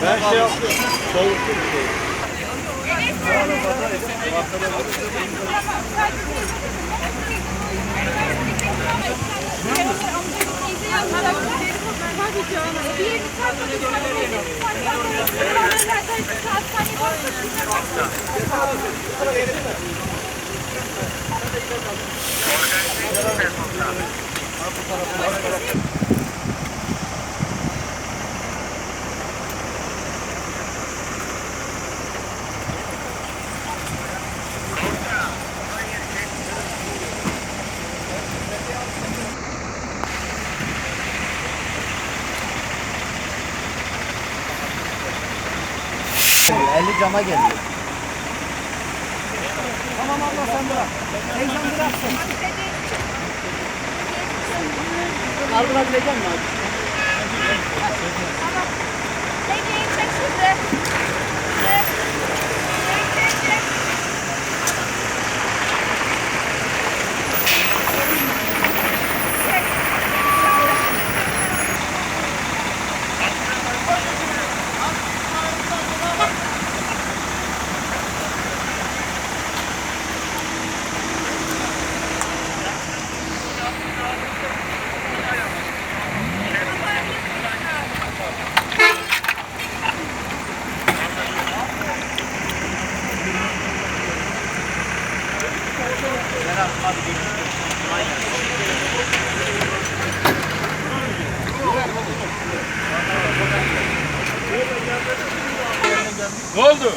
Ben şey yaptım. Soğuklu bir şey. Eli cama geliyor. Tamam abla sen bırak. Heyecan bıraksın. Kaldırabilecek misin abi? Tamam. Çek şimdi. Çek. Ne oldu?